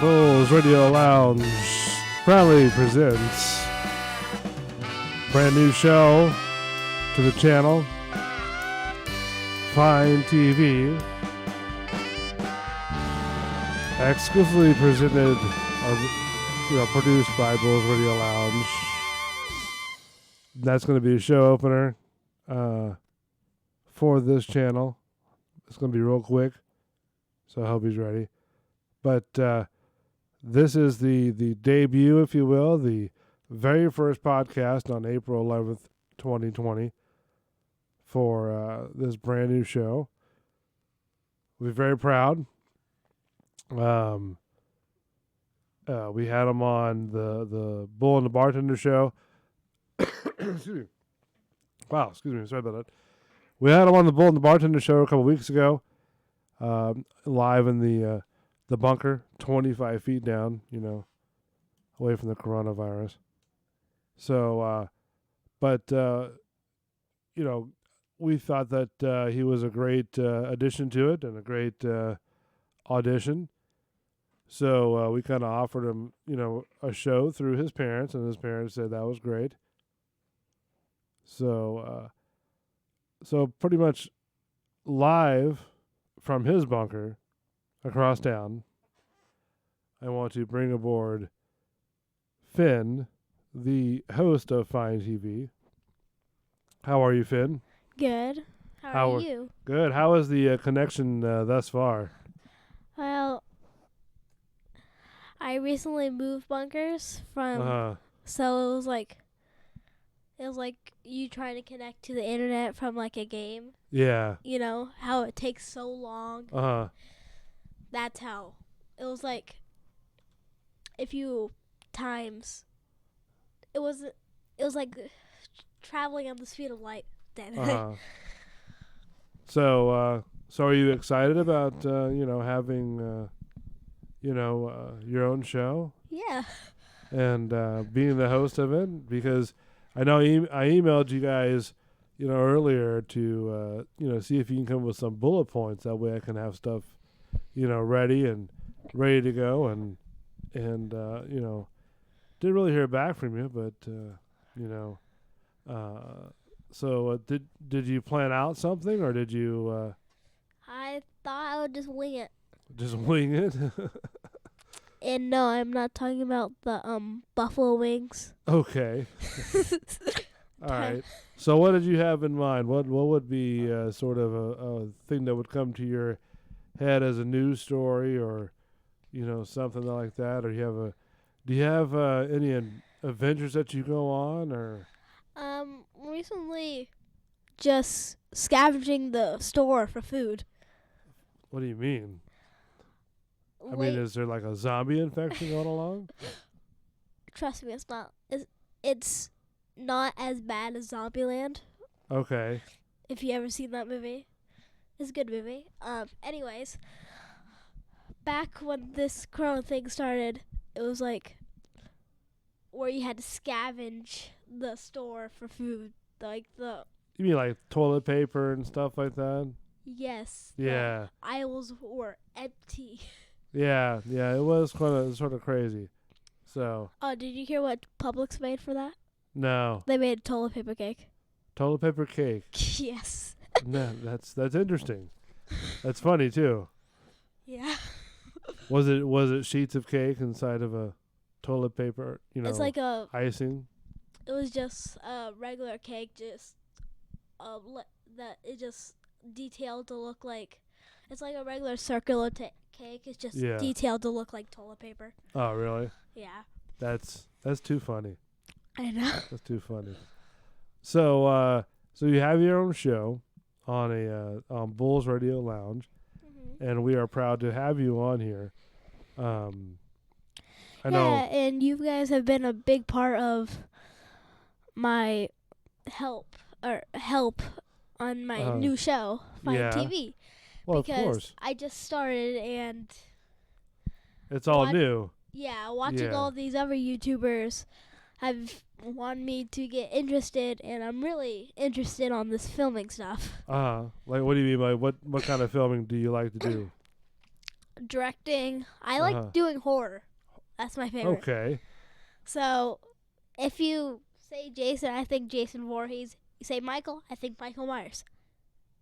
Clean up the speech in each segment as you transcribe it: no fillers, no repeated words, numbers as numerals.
Bulls Radio Lounge proudly presents brand new show to the channel, Findtv, exclusively presented or produced by Bulls Radio Lounge. That's going to be a show opener for this channel. It's going to be real quick, so I hope he's ready. But this is the debut, if you will, the very first podcast on April 11th, 2020 for this brand new show. We're very proud. We had him on the Bull and the Bartender show. Excuse me. Wow, excuse me. Sorry about that. We had him on the Bull and the Bartender show a couple weeks ago, live in the bunker, 25 feet down, away from the coronavirus. So, we thought that he was a great addition to it and a great audition. So we kind of offered him, a show through his parents, and his parents said that was great. So pretty much live from his bunker across town, I want to bring aboard Finn, the host of Findtv. How are you, Finn? Good. How are you? Good. How is the connection thus far? Well, I recently moved bunkers from, so it was like you trying to connect to the internet from like a game. Yeah. You know how it takes so long. That's how it was like. If you times, it was like traveling at the speed of light. So are you excited about having your own show? Yeah. And being the host of it, because I know I emailed you guys, earlier to see if you can come up with some bullet points. That way I can have stuff, ready to go, and didn't really hear back from you, but so did you plan out something, or did you? I thought I would just wing it. Just wing it. And no, I'm not talking about the buffalo wings. Okay. All right. So what did you have in mind? What would be sort of a thing that would come to your head as a news story, or something like that? Or do you have any adventures that you go on, or? Recently, just scavenging the store for food. What do you mean? I mean, is there like a zombie infection going along? Trust me, it's not. It's not as bad as Zombieland. Okay. If you ever seen that movie, it's a good movie. Anyways, back when this corona thing started, it was like where you had to scavenge the store for food, like the. You mean like toilet paper and stuff like that? Yes. Yeah. The aisles were empty. Yeah, it was sort of crazy. So. Oh, did you hear what Publix made for that? No. They made toilet paper cake. Toilet paper cake. Yes. No, that's interesting. That's funny too. Yeah. Was it sheets of cake inside of a toilet paper? It's like a icing. It was just a regular cake, just that it just detailed to look like. It's like a regular circular cake. It's just detailed to look like toilet paper. Oh, really? Yeah. That's too funny. I know. That's too funny. So you have your own show on on Bulls Radio Lounge, and we are proud to have you on here. I know. Yeah, and you guys have been a big part of my help on my new show, Findtv. Well, because of course. I just started and it's all new. Yeah, watching all these other YouTubers have wanted me to get interested, and I'm really interested on this filming stuff. Like what do you mean by what kind of filming do you like to do? directing. I Uh-huh. like doing horror. That's my favorite. Okay. So, if you say Jason, I think Jason Voorhees. You say Michael, I think Michael Myers.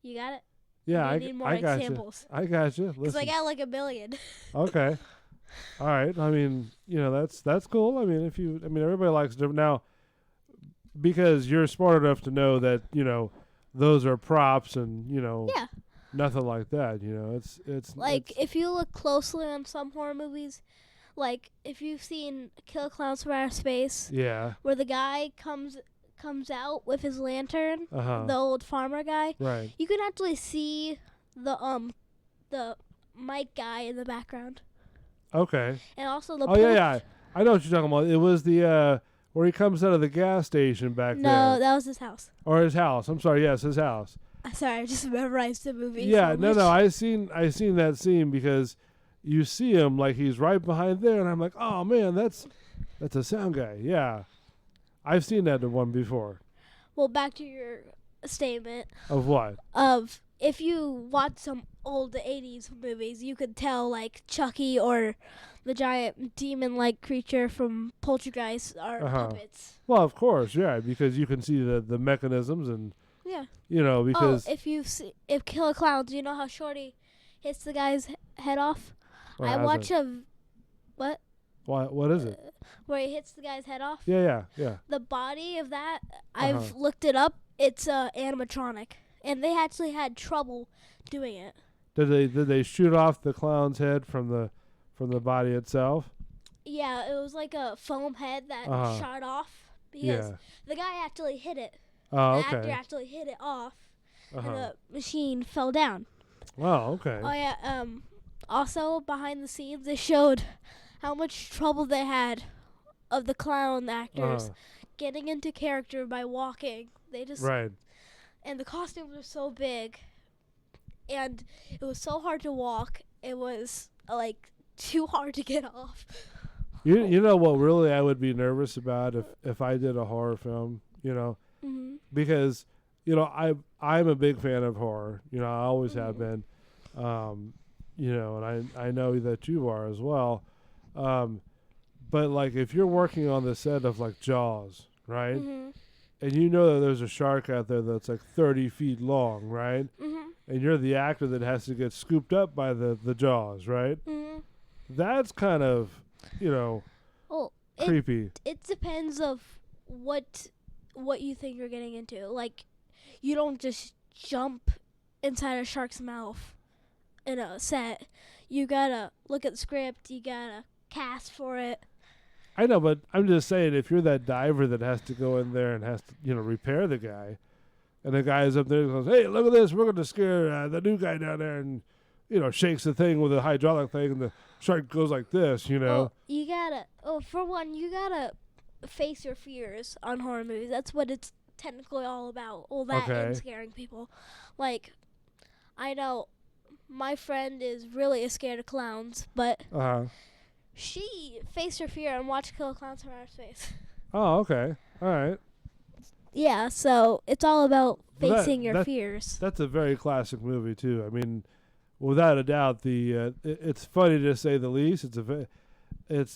You got it? Yeah, I need more I got you. examples. I got you. Because I Listen. got like a million. Okay. All right. I mean, that's cool. I mean, everybody likes different now because you're smart enough to know that those are props and Yeah. nothing like that. It's Like, if you look closely on some horror movies, like if you've seen Kill Clowns from Outer Space, yeah. where the guy comes out with his lantern, the old farmer guy, Right. you can actually see the mic guy in the background, Okay. and also the Oh yeah. I know what you're talking about. It was the where he comes out of the gas station back there. No, that was his house. Or his house. I'm sorry. Yes, his house. Sorry, I just memorized the movie. Yeah. so No. much. No. I seen that scene because you see him like he's right behind there, and I'm like, oh man, that's a sound guy. Yeah. I've seen that one before. Well, back to your statement Of what? of if you watch some old 80s movies, you could tell like Chucky or the giant demon-like creature from Poltergeist are puppets. Well, of course, yeah, because you can see the mechanisms and Yeah. because if Killer Clowns, you know how Shorty hits the guy's head off? Or I hasn't. watch What is it? where he hits the guy's head off. Yeah. The body of that, I've looked it up. It's animatronic, and they actually had trouble doing it. Did they shoot off the clown's head from the body itself? Yeah, it was like a foam head that shot off because Yeah. the guy actually hit it. Oh, The actor okay. actually hit it off, and Uh-huh. the machine fell down. Oh, okay. Oh yeah. Also behind the scenes, they showed how much trouble they had of the clown actors getting into character by walking. They just Right. and the costumes were so big, and it was so hard to walk. It was like too hard to get off. You know what really I would be nervous about if I did a horror film, Mm-hmm. because I'm a big fan of horror. I always have been. And I know that you are as well. But like if you're working on the set of like Jaws, right? Mm-hmm. And you know that there's a shark out there that's like 30 feet long, right? Mm-hmm. And you're the actor that has to get scooped up by the jaws, right? Mm-hmm. That's kind of, Well, creepy. it depends of what you think you're getting into. Like, you don't just jump inside a shark's mouth in a set. You gotta look at the script. You gotta cast for it. I know, but I'm just saying, if you're that diver that has to go in there and has to, repair the guy, and the guy is up there and goes, "Hey, look at this! We're going to scare the new guy down there," and shakes the thing with a hydraulic thing, and the shark goes like this, Well, you gotta. Oh, for one, you gotta face your fears on horror movies. That's what it's technically all about. All that and scaring people. Like, I know my friend is really scared of clowns, but she faced her fear and watched Kill Clowns from Outer Space. Oh, okay. All right. Yeah, so it's all about Well, facing your fears. That's a very classic movie, too. I mean, without a doubt, it's funny to say the least. It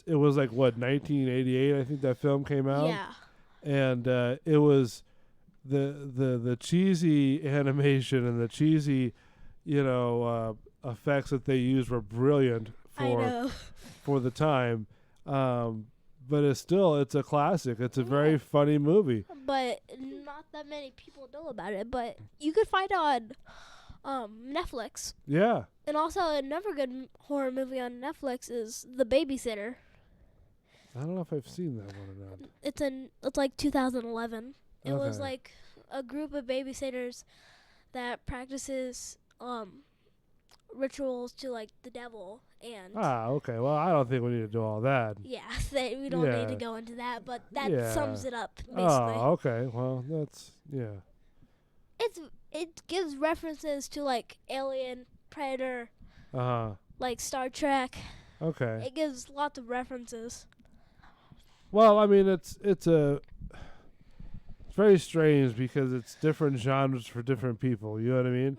was like, what, 1988, I think that film came out? Yeah. And it was the cheesy animation and the cheesy, effects that they used were brilliant for the time. But it's a classic. It's a very funny movie. But not that many people know about it. But you could find it on Netflix. Yeah. And also another good horror movie on Netflix is The Babysitter. I don't know if I've seen that one or not. It's like 2011. It was Okay. like a group of babysitters that practices rituals to like the devil and Okay. Well, I don't think we need to do all that. yeah, we don't need to go into that, but that sums it up basically. Oh, okay. Well, that's It gives references to like Alien, Predator, like Star Trek. Okay. It gives lots of references. Well, I mean, it's very strange because it's different genres for different people. You know what I mean?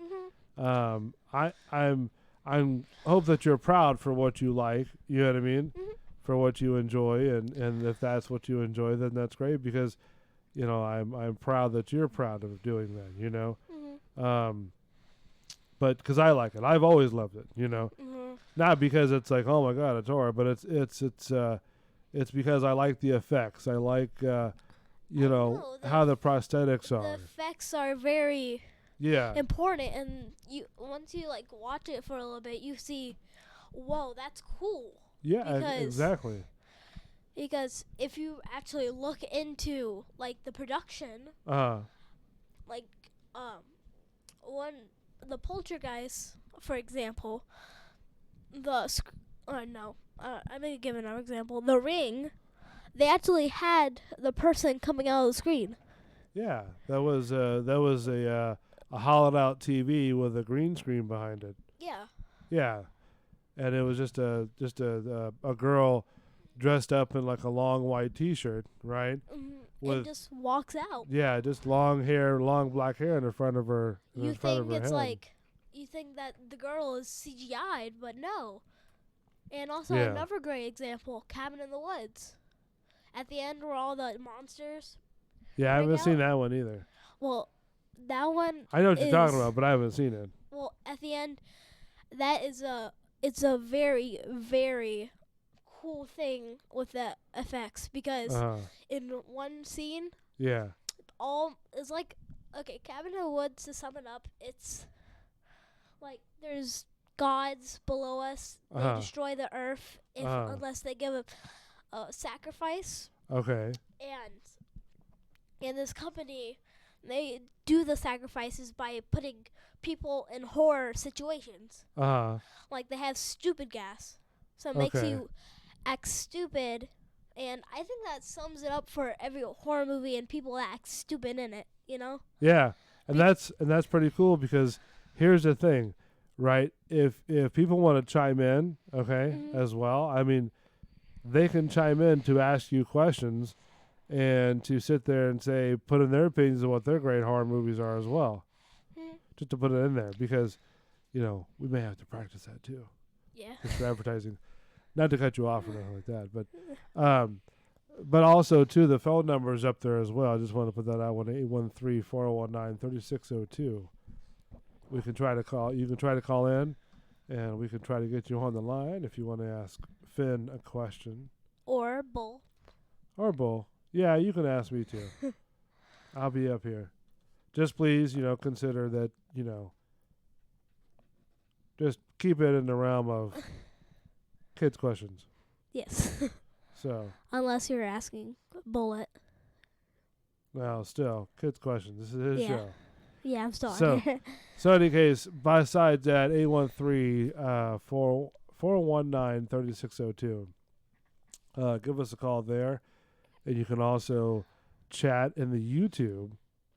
Mm-hmm. I'm hope that you're proud for what you like. You know what I mean? Mhm. For what you enjoy, and if that's what you enjoy, then that's great because, I'm proud that you're proud of doing that. Mhm. But because I like it, I've always loved it. Mhm. Not because it's like, oh my god, it's horror, but it's because I like the effects. I like know, how the prosthetics The are. effects are very Yeah, important, and once you like watch it for a little bit, you see, whoa, that's cool. yeah, Because exactly. because if you actually look into like the production, Uh like um one the Poltergeist, for example, no, I'm gonna give another example. The Ring, they actually had the person coming out of the screen. yeah, that was a hollowed out TV with a green screen behind it. Yeah. Yeah, and it was just a girl dressed up in like a long white T-shirt, right? And With just walks out. yeah, just long hair, long black hair in the front of her, You think it's like, you think that the girl is CGI'd, but no. And also Yeah, another great example, Cabin in the Woods. At the end, where all the monsters yeah, I break haven't out. seen that one either. Well, that one I know what is, you're talking about, but I haven't seen it. well, at the end, that is it's a very, very cool thing with the effects, because Uh in one scene, yeah, all is like, okay, Cabin in the Woods, to sum it up, it's like there's gods below us. They Uh-huh. destroy the earth unless they give a sacrifice. okay, And in this company, they do the sacrifices by putting people in horror situations. Like they have stupid gas, so it makes Okay. you act stupid. And I think that sums it up for every horror movie and people that act stupid in it. Yeah, and Be- that's pretty cool because here's the thing, right? If people want to chime in, okay, Mhm. as well, I mean, they can chime in to ask you questions and to sit there and say put in their opinions of what their great horror movies are as well. Mhm. Just to put it in there because we may have to practice that too. Yeah. Just for advertising. Not to cut you off or anything like that, but also too the phone number is up there as well. I just want to put that out 1-813-419-3602. We can try to call. You can try to call in, and we can try to get you on the line if you want to ask Finn a question Or Bull. or Bull. Yeah, you can ask me too. I'll be up here. Just please, consider that. Just keep it in the realm of kids' questions. Yes. So. Unless you're asking Bullet. Well, still, kids' questions. This is his Yeah. show. Yeah, I'm sorry. So in any case, besides that, 813-419-3602. Give us a call there. And you can also chat in the YouTube,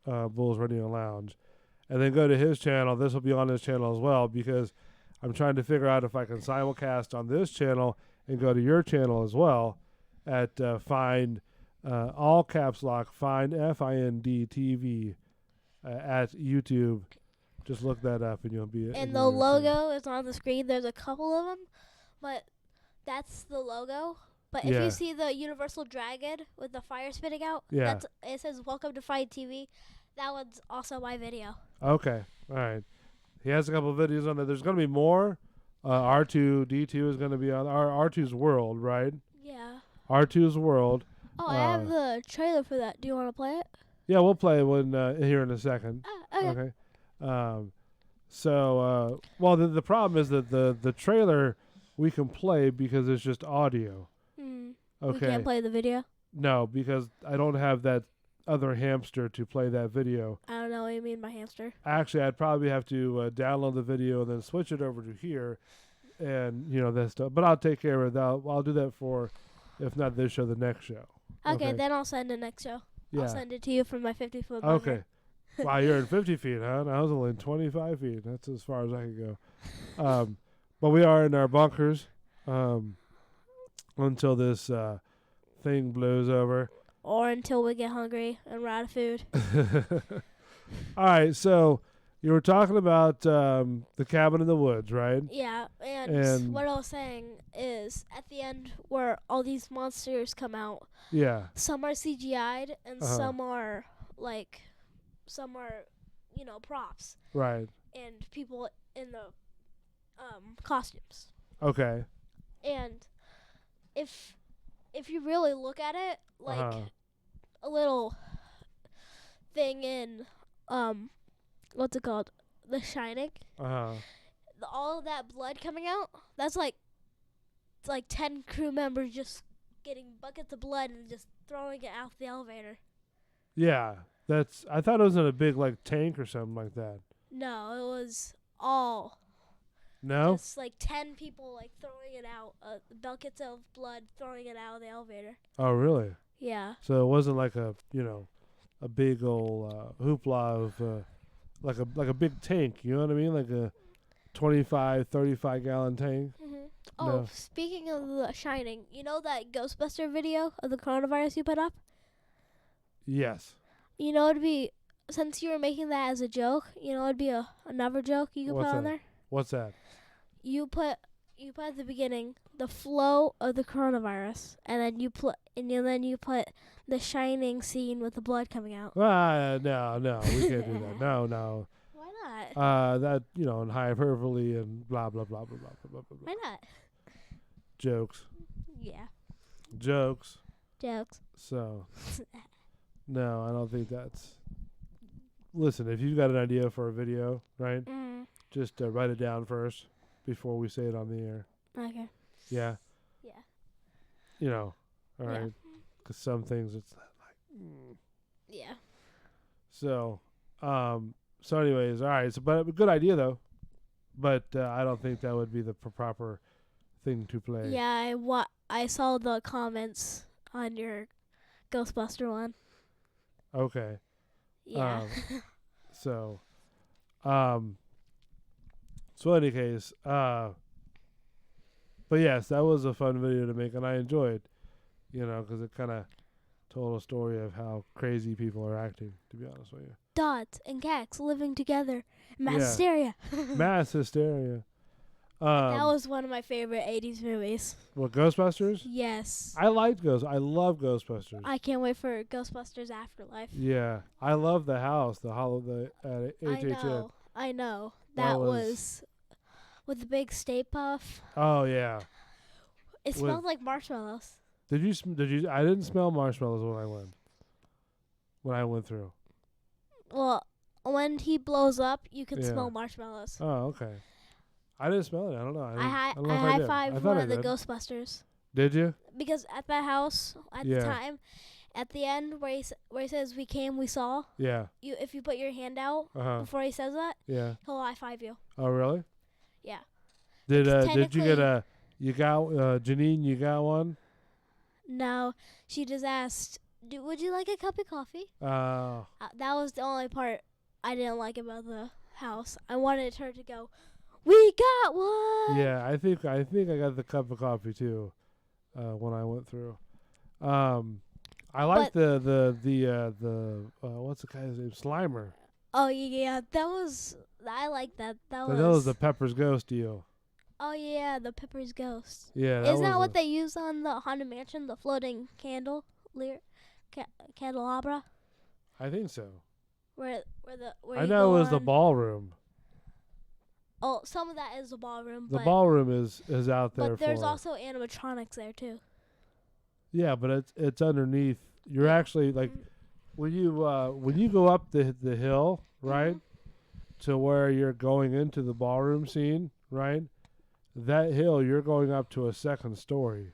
Bulls Radio Lounge. And then go to his channel. This will be on his channel as well because I'm trying to figure out if I can simulcast on this channel and go to your channel as well at Find, all caps lock, Find, FIND at YouTube. Just look that up and you'll be. And the logo is on the screen. There's a couple of them, but that's the logo. But if Yeah. you see the Universal Dragon with the fire spitting out, Yeah. it says "Welcome to Findtv." That one's also my video. Okay. All right. He has a couple of videos on there. There's going to be more. R2D2 is going to be on R2's World, right? Yeah. R2's World. Oh, I have the trailer for that. Do you want to play it? Yeah, we'll play one here in a second. Okay. Well, the problem is that the trailer we can play because it's just audio. We can't play the video? No, because I don't have that other hamster to play that video. I don't know what you mean by hamster. Actually, I'd probably have to download the video and then switch it over to here and, that stuff. But I'll take care of it. I'll do that for, if not this show, the next show. Okay, then I'll send the next show. Yeah. I'll send it to you from my 50-foot bunker. Okay. Wow, you're in 50 feet, huh? I was only in 25 feet. That's as far as I could go. But we are in our bunkers until this thing blows over. Or until we get hungry and we're out of food. All right, so You were talking about the cabin in the woods, right? Yeah, and And what I was saying is at the end where all these monsters come out, yeah. some are CGI'd and Uh-huh. some are like some are, props Right. and people in the costumes. Okay. And if you really look at it, like Uh-huh. a little thing in what's it called? The Shining. Uh-huh. All of that blood coming out, that's like it's like 10 crew members just getting buckets of blood and just throwing it out the elevator. Yeah. I thought it was in a big like tank or something like that. No, it was all No? just like 10 people like throwing it out, buckets of blood throwing it out of the elevator. Oh, really? Yeah. So it wasn't like a big old hoopla of like a big tank, you know what I mean? Like a 25, 35 gallon tank. Mhm. Oh, No. speaking of The Shining, you know that Ghostbuster video of the coronavirus you put up? Yes. It'd be, since you were making that as a joke, it'd be another joke you could What's put on that? there. What's that? You put at the beginning the flow of the coronavirus, and then you put the Shining scene with the blood coming out. No, we can't do that. No. Why not? That and hyperbole and blah blah blah blah blah blah blah blah. Why not? Jokes. Yeah, Jokes. jokes. So no, I don't think that's. Listen, if you've got an idea for a video, right? Just write it down first before we say it on the air. Okay. Yeah. Yeah. All right. Yeah. Because some things it's like. Yeah. So, anyways, all right. So, but a good idea though. But I don't think that would be the proper thing to play. Yeah, I saw the comments on your Ghostbuster one. Okay. Yeah. So, so in any case, but yes, that was a fun video to make, and I enjoyed, because it kind of told a story of how crazy people are acting. To be honest with you, Dots and cats living together, mass Yeah. hysteria. mass hysteria. That was one of my favorite '80s movies. What, Ghostbusters? Yes. I love Ghostbusters. I can't wait for Ghostbusters Afterlife. Yeah, I love the house, the HHN. I know. That That was- was with the big Stay Puff. Oh yeah. It smelled like marshmallows. Did you? I didn't smell marshmallows when I went through. Well, when he blows up, you can Yeah. smell marshmallows. Oh, okay. I didn't smell it. I don't know. I don't know if high did. I fived thought one I of the did. Ghostbusters Did you? because at that house at Yeah. the time, at the end where he says we came, we saw. Yeah. If you put your hand out before he says that, Yeah. he'll high five you. Oh, really? Yeah. Did you technically- get a? You got Janine? You got one? No, she just asked, "Would you like a cup of coffee?" Oh. That was the only part I didn't like about the house. I wanted her to go, "We got one." Yeah. I think I got the cup of coffee too, when I went through. I like the what's the guy's name? Slimer. Oh yeah, I like that. That That was the Pepper's Ghost deal. Oh yeah, the Pepper's Ghost. Yeah. Isn't that what they use on the Haunted Mansion, the floating candelabra? I think so. Where I you know go it was the on- ballroom. Oh, some of that is the ballroom. The but, ballroom is out there. But there's for, also animatronics there too. Yeah, but it's underneath. You're actually like when you go up the hill, right, to where you're going into the ballroom scene, right? That hill, you're going up to a second story,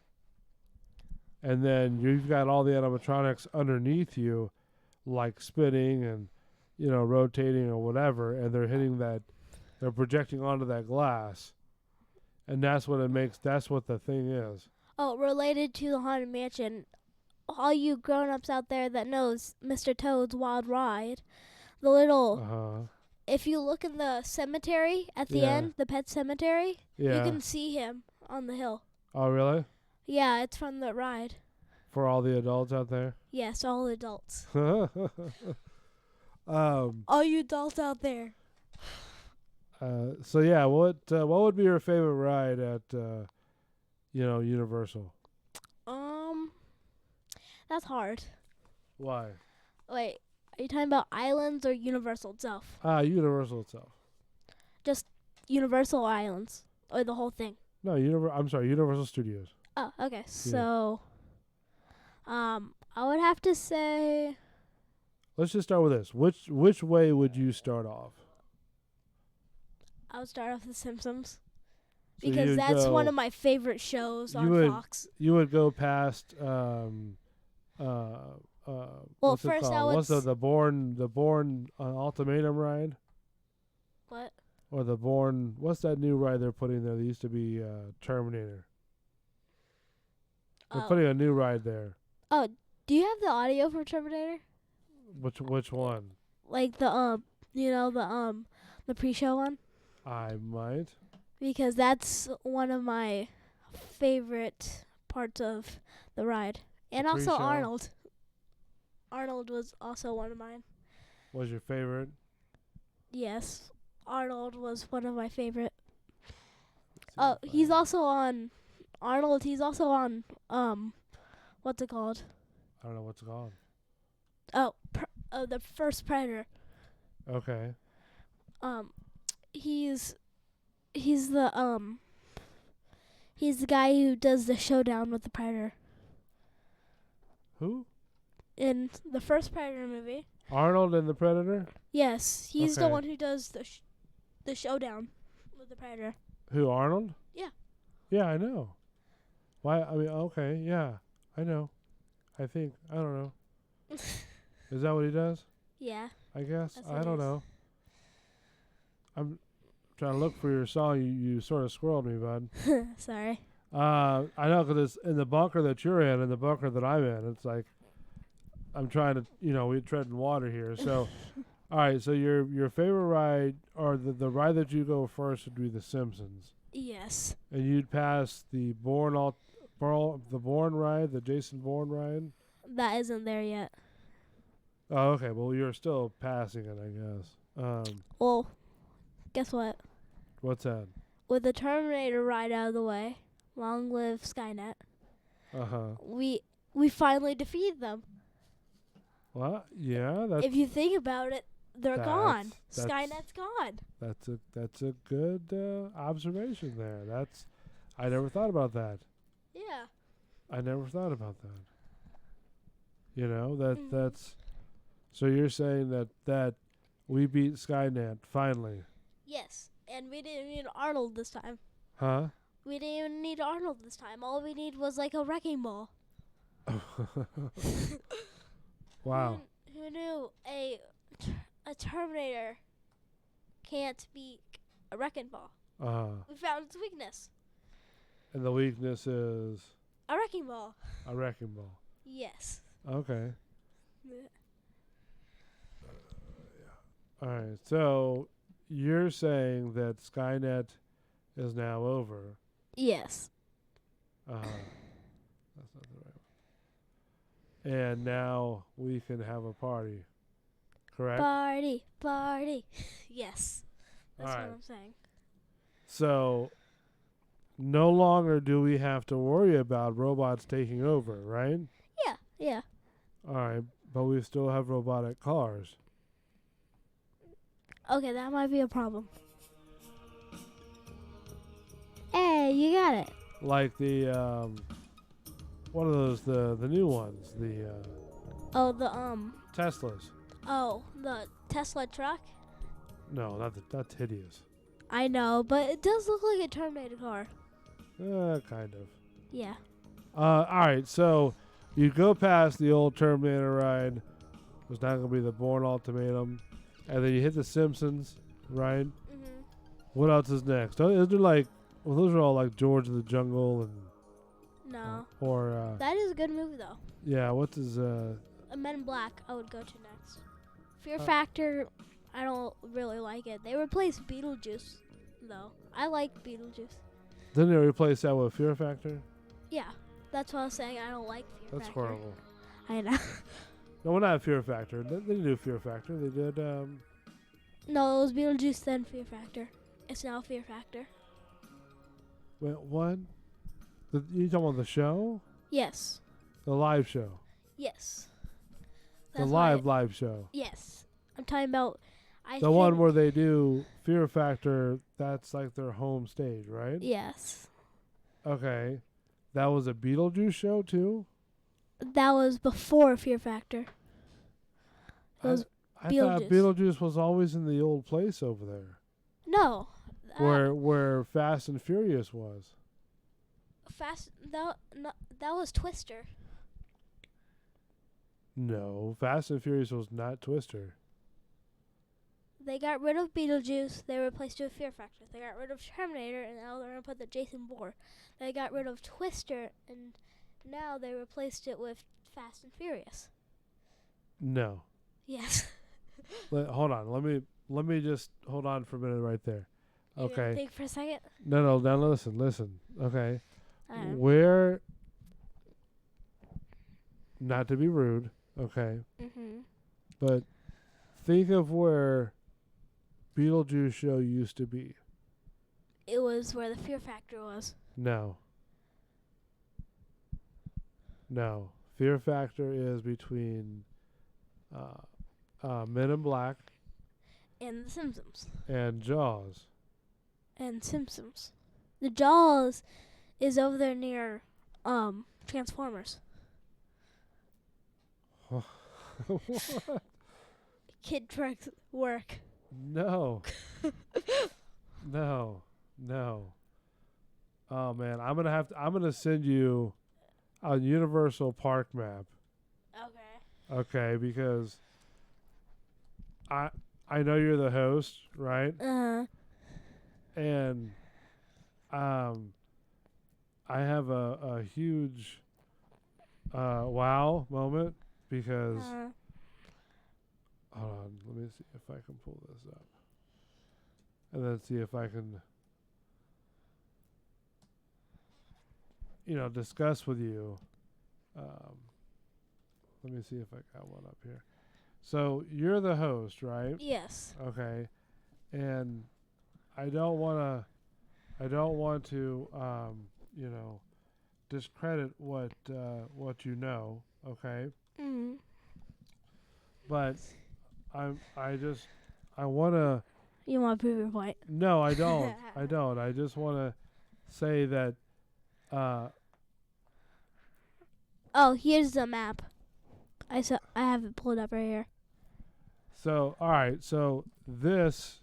and then you've got all the animatronics underneath you, like spinning and rotating or whatever, and they're hitting that. They're projecting onto that glass, and that's what it makes. That's what the thing is. Oh, related to the Haunted Mansion, all you grown-ups out there that knows Mr. Toad's Wild Ride, the little, if you look in the cemetery at the end, the pet cemetery, you can see him on the hill. Oh, really? Yeah, it's from the ride. For all the adults out there? Yes, all adults. Um, All you adults out there. So yeah, what would be your favorite ride at Universal? Um, that's hard. Why? Wait, are you talking about Islands or Universal itself? Universal itself. Just Universal Islands or the whole thing? No, I'm sorry, Universal Studios. Oh, okay. So, I would have to say Let's just start with this. Which way would you start off? I would start off with The Simpsons So because you'd that's go- one of my favorite shows You on would- Fox. You would go past what's it first I called? would What's the Born Ultimatum ride? What? Or the Born? What's that new ride they're putting there? That used to be Terminator. They're Oh. putting a new ride there. Do you have the audio for Terminator? Which one? Like the the pre-show one? I might. Because that's one of my favorite parts of the ride. And The also pre-show? Arnold. Arnold was also one of mine. Was your favorite? Yes. Arnold was one of my favorite. Let's see if He's I- also on Arnold, he's also on what's it called? I don't know what's it called. The first Predator. Okay. He's the guy who does the showdown with the Predator Who? in the first Predator movie. Arnold and the Predator? Yes, he's the Okay. one who does the showdown with the Predator. Who, Arnold? Yeah. Yeah, I know. Why? I mean, okay, yeah, I know. I think, I don't know. Is that what he does? Yeah. I guess. That's I what it don't is. know. I'm trying to look for your song. You sort of squirreled me, bud. Sorry. I know, 'cause it's in the bunker that you're in and the bunker that I'm in. It's like I'm trying to, we're treading water here. So, all right. So your favorite ride, or the ride that you go first, would be The Simpsons, Yes. and you'd pass the Bourne ride, the Jason Bourne ride. That isn't there yet. Oh, okay. Well, you're still passing it, I guess. Well, guess what? What's that? With the Terminator ride out of the way, long live Skynet, we finally defeated them. Well, yeah. That's If you think about it, they're gone. that's- Skynet's gone. that's a good observation there. I never thought about that. Yeah. I never thought about that. Mhm. That's. So you're saying that we beat Skynet finally, Yes. And we didn't need Arnold this time. huh? We didn't even need Arnold this time. All we need was like a wrecking ball. Wow. Who knew a Terminator can't beat a wrecking ball? We found its weakness. And the weakness is A wrecking ball. a wrecking ball. Yes. Okay. All right. So you're saying that Skynet is now over. Yes. That's not the right one. And now we can have a party. Correct? Party. Yes. That's Alright. what I'm saying. So no longer do we have to worry about robots taking over, right? Yeah. All right. But we still have robotic cars. Okay, that might be a problem. Hey, you got it. Like the one of those the new ones, the Oh, Teslas. the Tesla truck? No, that's hideous. I know, but it does look like a Terminator car. Kind of. Yeah. All right, so you go past the old Terminator ride. There's not going to be the Bourne Ultimatum. And then you hit the Simpsons, right? Mhm. What else is next? Is there like, well, those are all like George of the Jungle and, No. or, That is a good movie though. yeah, what's his, A Men in Black I would go to next. Fear Uh, Factor, I don't really like it. They replaced Beetlejuice though. I like Beetlejuice. didn't they replace that with Fear Factor? Yeah. That's what I was saying. I don't like Fear That's Factor. horrible. I know. No, well, not Fear Factor. They didn't do Fear Factor. They did, No, it was Beetlejuice then Fear Factor. It's now Fear Factor. Wait, what? You talking about the show? Yes. The live show? Yes. The That's why. live show? Yes. I'm talking about. The one where they do Fear Factor, that's like their home stage, right? Yes. Okay. That was a Beetlejuice show too? That was before Fear Factor. It was I thought Beetlejuice. Beetlejuice was always in the old place over there. No. Where Fast and Furious was. That was Twister. No, Fast and Furious was not Twister. They got rid of Beetlejuice. They replaced it with Fear Factor. They got rid of Terminator, and now they're gonna put the Jason Bourne. They got rid of Twister, and now they replaced it with Fast and Furious. No. Yes. Hold on. Let me just hold on for a minute right there. You Okay. gonna think for a second? No. Now listen. Okay. Alright. Not to be rude. Okay. Mhm. But think of where Beetlejuice show used to be. It was where the Fear Factor was. No. Fear Factor is between Men in Black And The Simpsons. and Jaws. And Simpsons. The Jaws is over there near Transformers. What? Kid Truck's work. No. Oh man, I'm gonna send you a Universal Park map. Okay. Okay, because I know you're the host, right? And I have a huge wow moment because hold on, let me see if I can pull this up. And then see if I can discuss with you. Let me see if I got one up here. So you're the host, right? Yes. Okay. And I don't want to discredit what you know, okay? Mm. But I want to. You want to prove your point? No, I don't. I just want to say that. Oh, here's the map. I have it pulled up right here. So all right. So this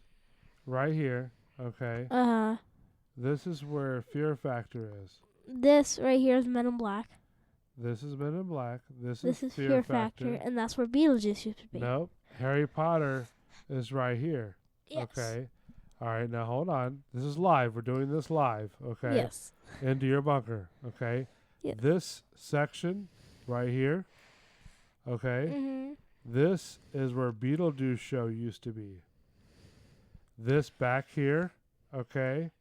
right here, okay. This is where Fear Factor is. This right here is Men in Black. This is Men in Black. This is Fear Factor, and that's where Beetlejuice used to be. Nope. Harry Potter is right here. Yes. Okay. All right. Now hold on. This is live. We're doing this live. Okay. Yes. Into your bunker. Okay. Yeah. This section right here. Okay. Mhm. This is where Beetlejuice show used to be. This back here. Okay.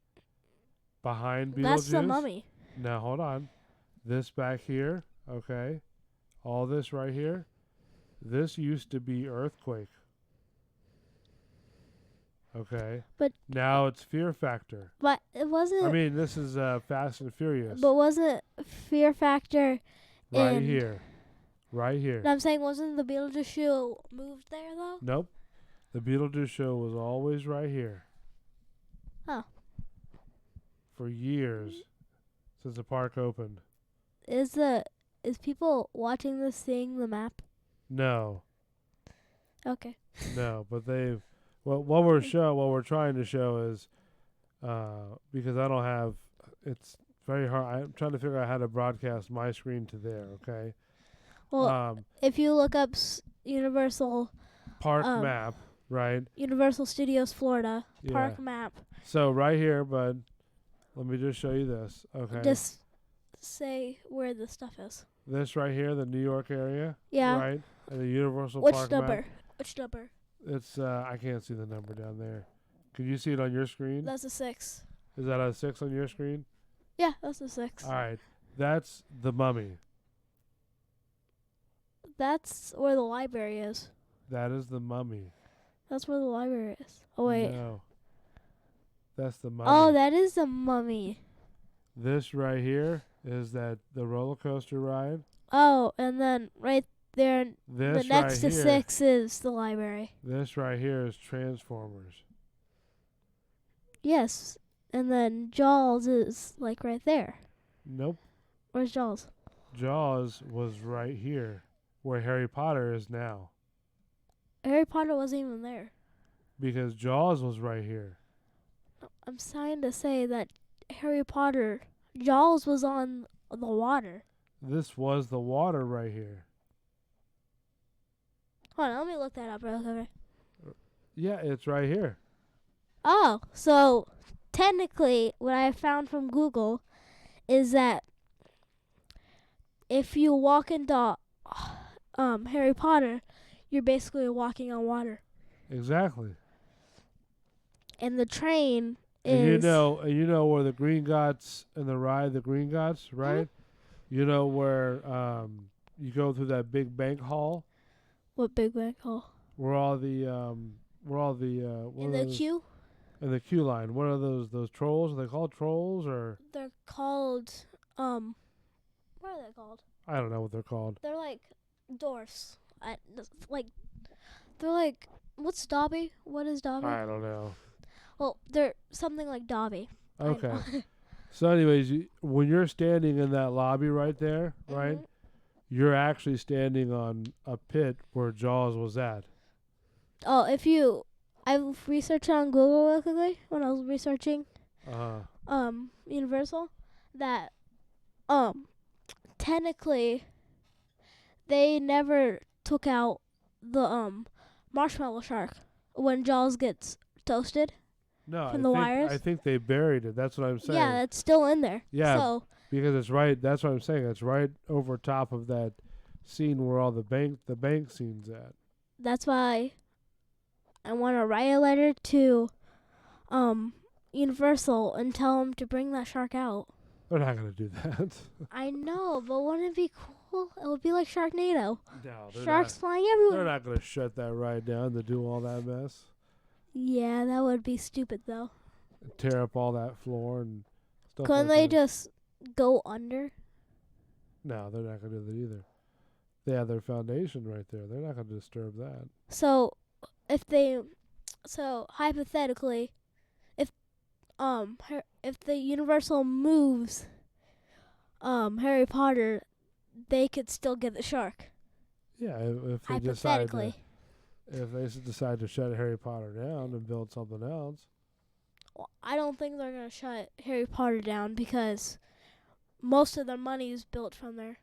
Behind Beetlejuice. That's the Mummy. Now hold on. This back here. Okay. All this right here. This used to be Earthquake. Okay. But now it's Fear Factor. But it wasn't. I mean, this is Fast and Furious. But wasn't Fear Factor right here? Right here. No, I'm saying wasn't the Beetlejuice show moved there though? Nope. The Beetlejuice show was always right here. Oh. For years, since the park opened. Is people watching this seeing the map? No. Okay. No, but they've. What we're trying to show is, because I don't have, it's very hard. I'm trying to figure out how to broadcast my screen to there. Okay. Well, if you look up Universal Park map, right? Universal Studios Florida park map. So right here, bud. Let me just show you this. Okay. Just say where the stuff is. This right here, the New York area. Yeah. Right. And the Universal Which Park number? map. Which number? It's I can't see the number down there. Can you see it on your screen? That's a 6. Is that a 6 on your screen? Yeah, that's a 6. All right. That's the Mummy. That's where the library is. That is the Mummy. That's where the library is. Oh wait. No. That's the mummy. Oh, that is the mummy. This right here is the roller coaster ride. Oh, and then right there, the This next to right here. 6 is the library. This right here is Transformers. Yes, and then Jaws is like right there. Nope. Where's Jaws? Jaws was right here, where Harry Potter is now. Harry Potter wasn't even there. Because Jaws was right here. I'm trying to say that Jaws was on the water. This was the water right here. Hold on, let me look that up real quick. Yeah, it's right here. Oh, so technically, what I found from Google is that if you walk into Harry Potter, you're basically walking on water. Exactly. And the train And is... you know where the Green Gots and the ride, the Green Gots, right? You know where you go through that big bank hall What big bank hall? where all the what In are the those- queue? in the queue line. What are those trolls? Are they called trolls or They're called... What are they called? I don't know what they're called. They're like dwarfs. They're like... What's Dobby? What is Dobby? I don't know. Well, they're something like Dobby. I Okay. know. So anyways, when you're standing in that lobby right there, right? Mhm. You're actually standing on a pit where Jaws was at. Oh, I've researched on Google real quickly when I was researching Universal that technically they never took out the marshmallow shark when Jaws gets toasted No, from the wires. I think they buried it. That's what I'm saying. Yeah, it's still in there. Yeah. So Because it's right. That's what I'm saying. It's right over top of that scene where all the bank scenes at. that's why I want to write a letter to Universal and tell them to bring that shark out. They're not gonna do that. I know, but wouldn't it be cool? It would be like Sharknado. No, they're Sharks flying not. everywhere. They're not gonna shut that ride down to do all that mess, Yeah, that would be stupid though. and tear up all that floor and stuff. Couldn't like they that. just go under? No, they're not gonna do that either. They have their foundation right there. They're not gonna disturb that. So hypothetically, if the Universal moves Harry Potter, they could still get the shark. Yeah, if they Hypothetically. decide to shut Harry Potter down and build something else. Well, I don't think they're gonna shut Harry Potter down because most of their money is built from there.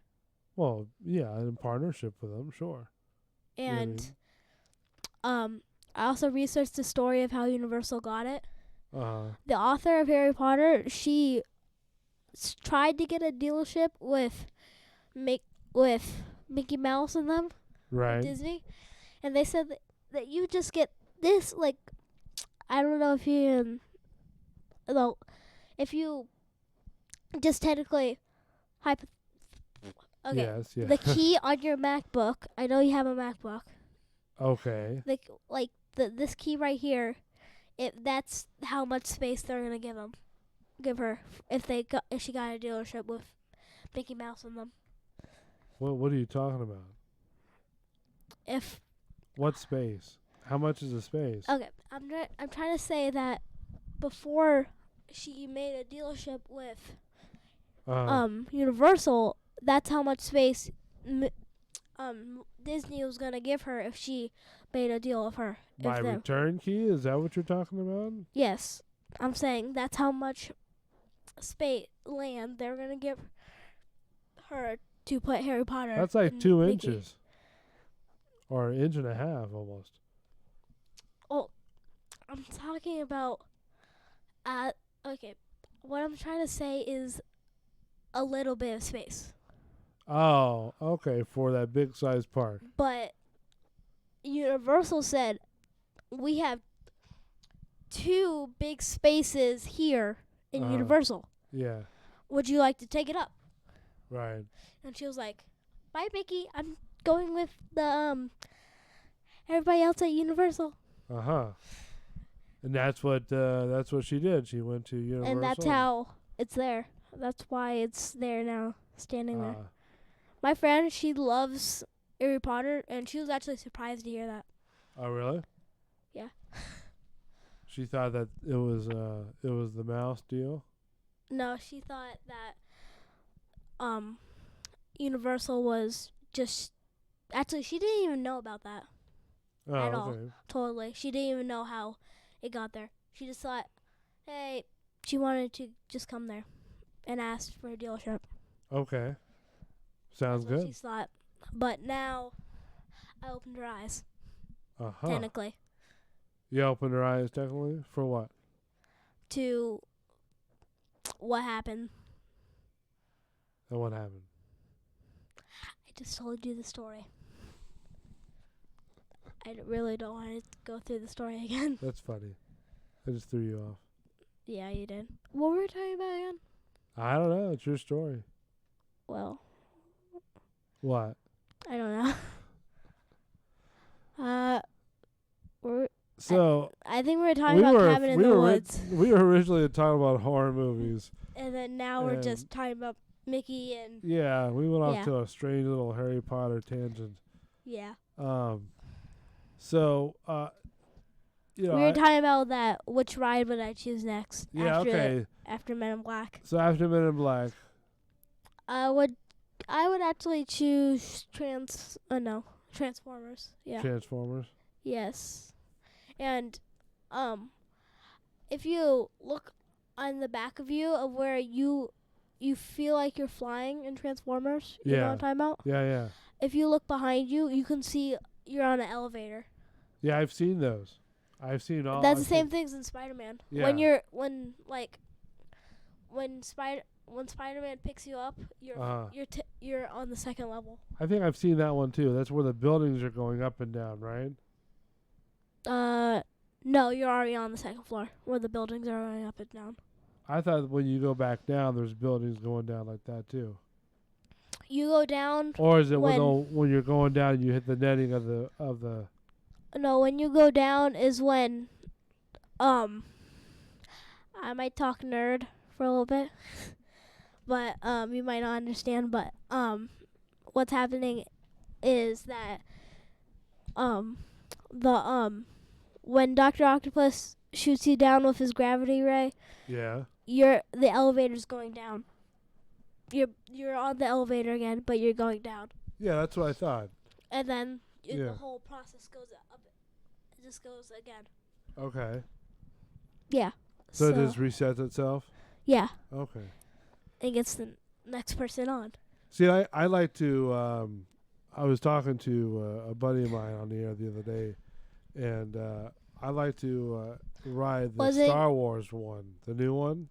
Well, yeah, in partnership with them, sure. And I also researched the story of how Universal got it. The author of Harry Potter, she tried to get a dealership with Mickey Mouse and them, Right. Disney, and they said that you just get this, like, I don't know if you if you just technically okay, Yes, yeah. the key on your MacBook, I know you have a MacBook, Okay. this key right here, that's how much space they're gonna give her if she got a dealership with Mickey Mouse in them. What are you talking about? What space? How much is the space? Okay, I'm trying to say that before she made a dealership with Universal, that's how much space Disney was gonna give her if she made a deal with her. My return key? Is that what you're talking about? Yes, I'm saying that's how much land they're gonna give her to put Harry Potter. That's like and 2 Mickey. inches. Or an inch and a half almost. I'm talking about okay. What I'm trying to say is a little bit of space. Oh, okay, for that big size park. But Universal said we have 2 big spaces here in Universal. Yeah. Would you like to take it up? Right. And she was like, "Bye, Mickey. I'm going with the everybody else at Universal." Uh-huh. And that's what she did. She went to Universal. And that's how it's there. That's why it's there now, standing there. My friend, she loves Harry Potter, and she was actually surprised to hear that. Oh, really? Yeah. She thought that it was the mouse deal. No, she thought that Universal was just. Actually, she didn't even know about that at all. Totally, she didn't even know how it got there. She just thought, hey, she wanted to just come there, and asked for a dealership. Okay. Sounds That's what good. she thought, but now I opened her eyes. Technically. You opened her eyes technically for what? To what happened. And what happened? I just told you the story. I really don't want to go through the story again. That's funny. I just threw you off. Yeah, you did. What were we talking about again? I don't know. It's your story. Well. What? I don't know. I think we were talking about Cabin in the Woods. We were originally talking about horror movies. And then now we're just talking about Mickey and... Yeah, we went off to a strange little Harry Potter tangent. Yeah. So, we were talking about which ride would I choose next? Yeah, After Men in Black. So after Men in Black. I would actually choose Transformers. Yeah. Transformers? Yes. And, if you look on the back of you of where you feel like you're flying in Transformers, you know what I'm talking about? Yeah. If you look behind you, you can see you're on an elevator. Yeah, I've seen those. I've seen all. That's the same things in Spider-Man. Yeah. When Spider-Man picks you up, you're on the second level. I think I've seen that one too. That's where the buildings are going up and down, right? No, you're already on the second floor where the buildings are going up and down. I thought when you go back down, there's buildings going down like that too. You go down. Or is it when you're going down, you hit the netting of the? No, when you go down is when, I might talk nerd for a little bit, but you might not understand. But what's happening is that when Dr. Octopus shoots you down with his gravity ray, the elevator's going down. You're on the elevator again, but you're going down. Yeah, that's what I thought. And then the whole process goes up. It just goes again. Okay. Yeah. So it just resets itself? Yeah. Okay. It gets the next person on. See, I like to, I was talking to a buddy of mine on the air the other day, and I like to ride the Star Wars one, the new one.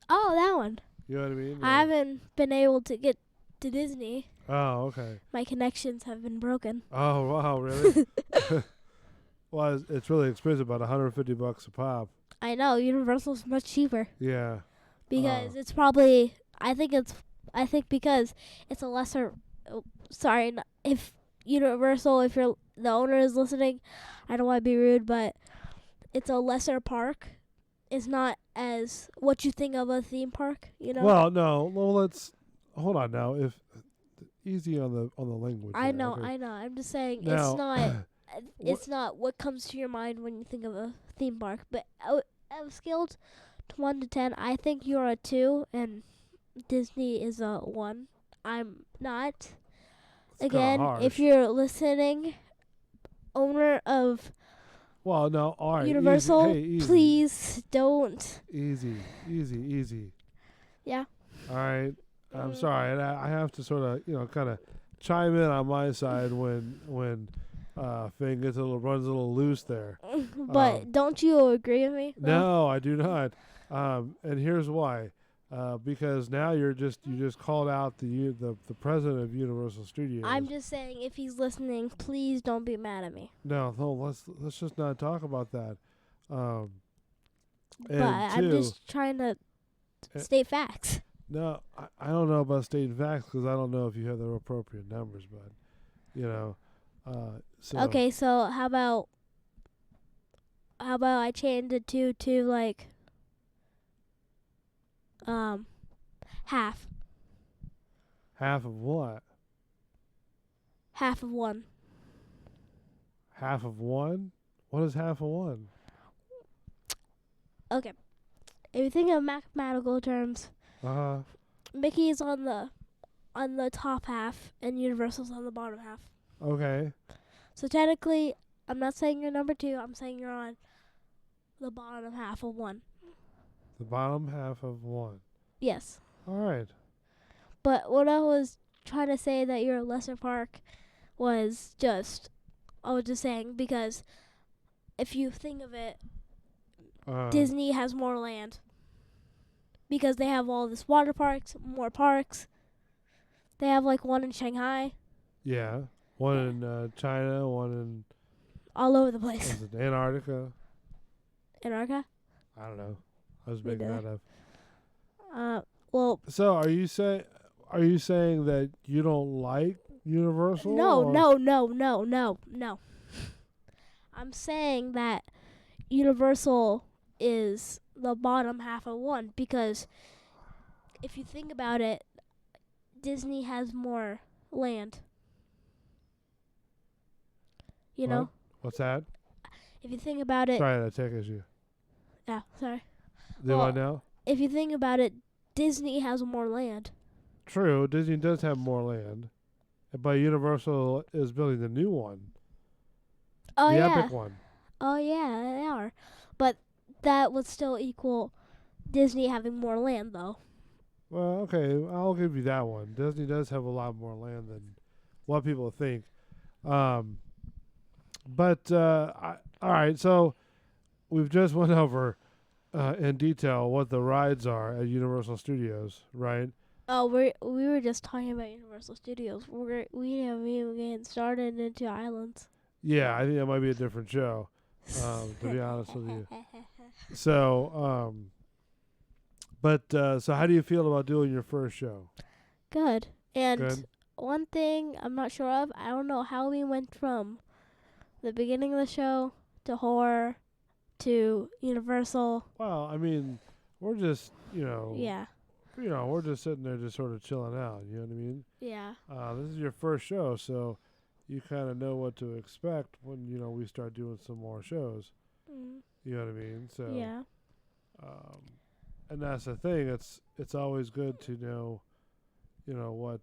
Oh, that one. You know what I mean? I haven't been able to get to Disney. Oh, okay. My connections have been broken. Oh, wow, really? Well, it's really expensive, about $150 a pop. I know. Universal's much cheaper. Yeah. Because it's probably, I think because it's a lesser, if Universal, if the owner is listening, I don't want to be rude, but it's a lesser park. It's not as what you think of a theme park, you know? Well, no. Well, let's hold on now. If easy on the language. I know. I'm just saying it's not what comes to your mind when you think of a theme park. But scaled to 1 to 10, I think you're a 2 and Disney is a 1. I'm not. Again, if you're listening, owner of all right. Universal, easy. Please don't. Easy. Yeah. All right. I'm sorry. I have to sort of, kind of chime in on my side when Finn runs a little loose there. But don't you agree with me? No, I do not. And here's why. Because now you just called out the president of Universal Studios. I'm just saying, if he's listening, please don't be mad at me. No, let's just not talk about that. But I'm just trying to state facts. No, I don't know about stating facts because I don't know if you have the appropriate numbers, but so okay. So how about how about I change the two to like half. Half of what? Half of one. Half of one? What is half of one? Okay. If you think of mathematical terms, Uh-huh. Mickey's on the top half and Universal's on the bottom half. Okay. So technically, I'm not saying you're number 2. I'm saying you're on the bottom half of one. The bottom half of one. Yes. All right. But what I was trying to say that you're a lesser park was just, I was just saying because if you think of it, Disney has more land because they have all this water parks, more parks. They have like one in Shanghai, Yeah. One in China, one in all over the place. was it Antarctica? Antarctica? I don't know. I was Me making that neither. up. Well, So are you saying that you don't like Universal? no. I'm saying that Universal is the bottom half of one because if you think about it, Disney has more land. You know? What's that? If you think about it, Sorry, that tech issue. yeah, sorry. Do Well, I know? If you think about it, Disney has more land. True, Disney does have more land, but Universal is building the new one, Oh the yeah. Epic one. Oh yeah, they are. But that would still equal Disney having more land though. Well, okay, I'll give you that one. Disney does have a lot more land than what people think. All right, so we've just went over in detail what the rides are at Universal Studios, right? Oh, we were just talking about Universal Studios. We haven't even getting started into islands. Yeah, I think that might be a different show, to be honest with you. So, so how do you feel about doing your first show? Good. And Good. one thing I'm not sure of, I don't know how we went from the beginning of the show to horror to Universal. Well, I mean, we're just, Yeah. we're just sitting there just sort of chilling out. You know what I mean? Yeah. This is your first show, so you kind of know what to expect when, we start doing some more shows. Mm. You know what I mean? So, Yeah. And that's the thing. It's always good to know, what,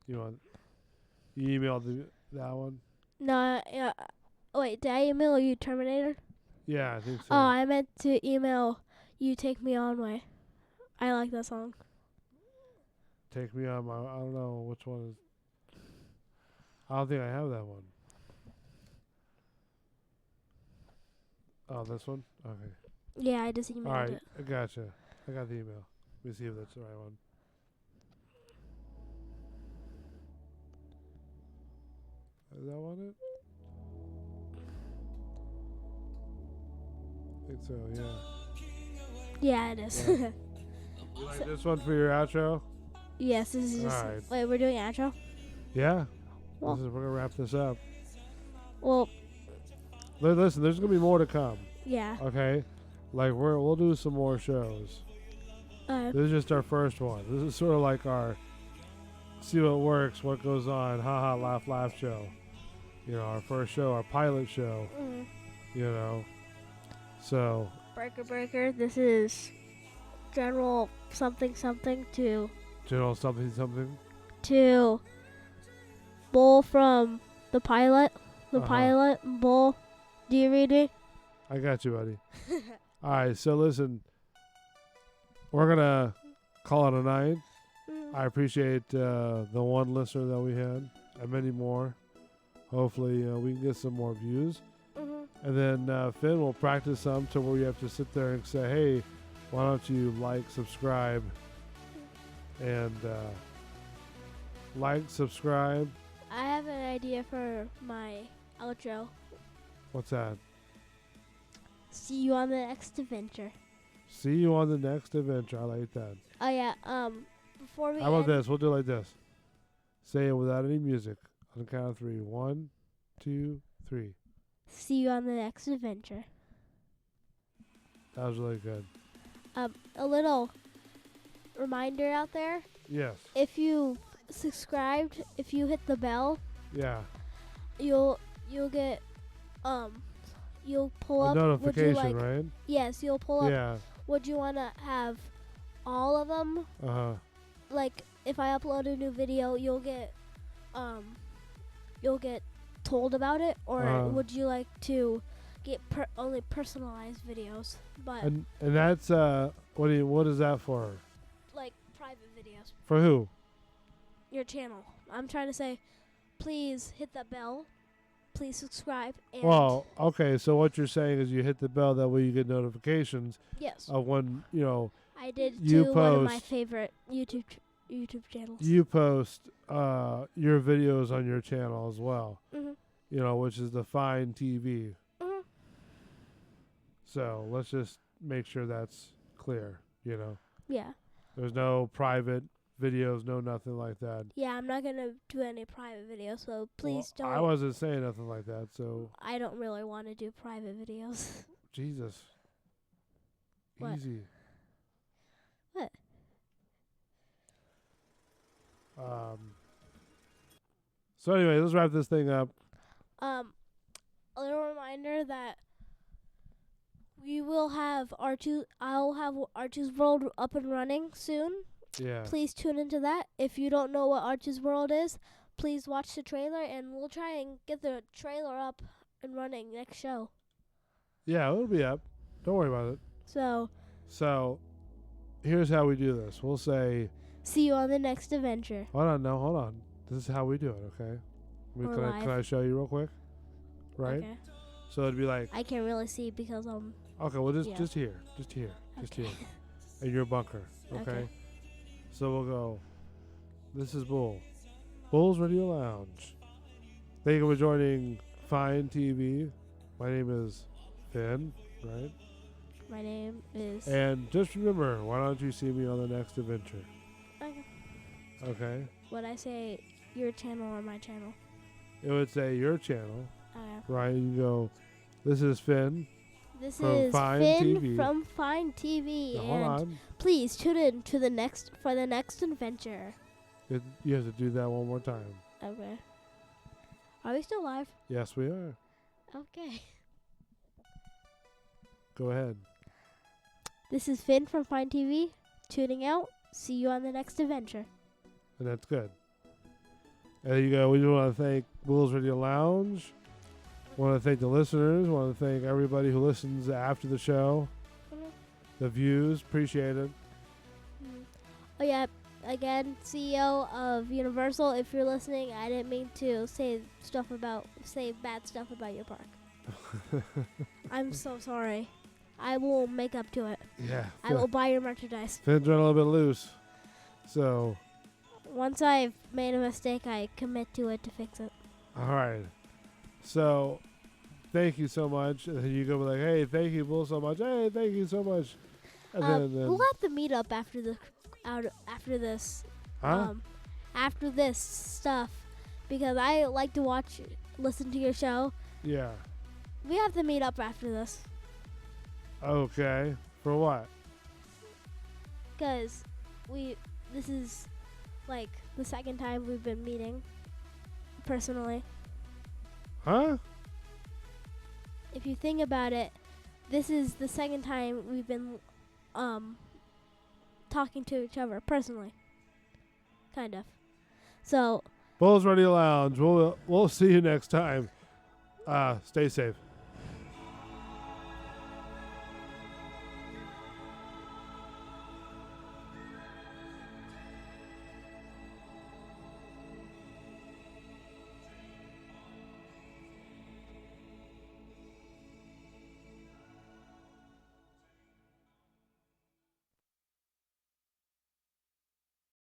you emailed that one? No, wait, did I email you Terminator? Yeah, I think so. Oh, I meant to email you Take Me On Way. I like that song. Take Me On I don't know which one is. I don't think I have that one. Oh, this one? Okay. Yeah, I just emailed All right, it. I gotcha. I got the email. Let me see if that's the right one. Is that one it? I think so, yeah. Yeah, it is. Yeah. You like this one for your outro? Yes, this is just. Alright. Wait, we're doing outro? Yeah. Well, We're gonna wrap this up. well, Listen, there's gonna be more to come. yeah. Okay, like we'll do some more shows. This is just our first one. This is sort of like our see what works, what goes on, laugh show. Our first show, our pilot show. So Breaker. This is General something to General something. Bull from the pilot. The Uh-huh. pilot Bull. Do you read me? I got you, buddy. All right, so listen, we're gonna call it a night. I appreciate the one listener that we had, and many more. Hopefully, we can get some more views. And then Finn will practice some to where you have to sit there and say, "Hey, why don't you subscribe, and subscribe." I have an idea for my outro. What's that? See you on the next adventure. See you on the next adventure. I like that. Oh yeah. Before we How about end, this? We'll do it like this. Say it without any music. On the count of 3. 1, 2, 3. see you on the next adventure. That was really good. A little reminder out there. Yes. If you subscribed, if you hit the bell, Yeah. you'll get you'll pull A up. Would you notification, like? right? Yes, you'll pull up. Yeah. Would you wanna have all of them? Like if I upload a new video, you'll get told about it, or would you like to get only personalized videos? But and that's what is that for? like private videos. For who? Your channel. I'm trying to say, please hit that bell. Please subscribe. And Well, okay. So what you're saying is you hit the bell, that way you get notifications yes, of when I did you to one of my post- favorite YouTube channels. you post your videos on your channel as well. Mhm. Which is the Findtv. Mhm. So let's just make sure that's clear. Yeah. There's no private videos, no nothing like that. Yeah, I'm not gonna do any private videos, so please Well, don't. I wasn't saying nothing like that. So I don't really want to do private videos. Jesus. What? Easy. What? So anyway, let's wrap this thing up. A little reminder that we will have I'll have Archie's World up and running soon. Yeah. Please tune into that. If you don't know what Archie's World is, please watch the trailer, and we'll try and get the trailer up and running next show. Yeah, it'll be up. Don't worry about it. So, here's how we do this. We'll say, see you on the next adventure. hold on. This is how we do it, okay? Can I show you real quick? Right? Okay. So it'd be like, I can't really see because okay, well yeah. just here. Okay. In your bunker, okay? Okay. So we'll go, this is Bull's Radio Lounge. Thank you for joining Findtv. My name is Finn, right? My name is. And just remember, why don't you see me on the next adventure? Okay. Okay? Would I say your channel or my channel? It would say your channel, Okay. right? You go, this is Finn. This From is Findtv. Finn from Findtv, Now, hold and on. please tune in to the next adventure. You have to do that one more time. Okay. Are we still live? Yes, we are. Okay. Go ahead. This is Finn from Findtv, tuning out. See you on the next adventure. And that's good. And there you go. We just want to thank Bull's Radio Lounge. Want to thank the listeners. Want to thank everybody who listens after the show. The views. Appreciate it. Oh yeah, again, CEO of Universal, if you're listening, I didn't mean to say bad stuff about your park. I'm so sorry. I will make up to it. Yeah. I will buy your merchandise. Finn's running a little bit loose. So, Once I've made a mistake, I commit to it to fix it. all right. So, thank you so much. And then you go be like, hey, thank you, Bull, so much. Hey, thank you so much. And then, We'll have to meet up after this. huh? After this stuff, because I like to listen to your show. Yeah. We have to meet up after this, Okay. For what? because this is like the second time we've been meeting personally. Huh? If you think about it, this is the second time we've been talking to each other personally. Kind of. So, Bull's Radio Lounge. We'll see you next time. Stay safe.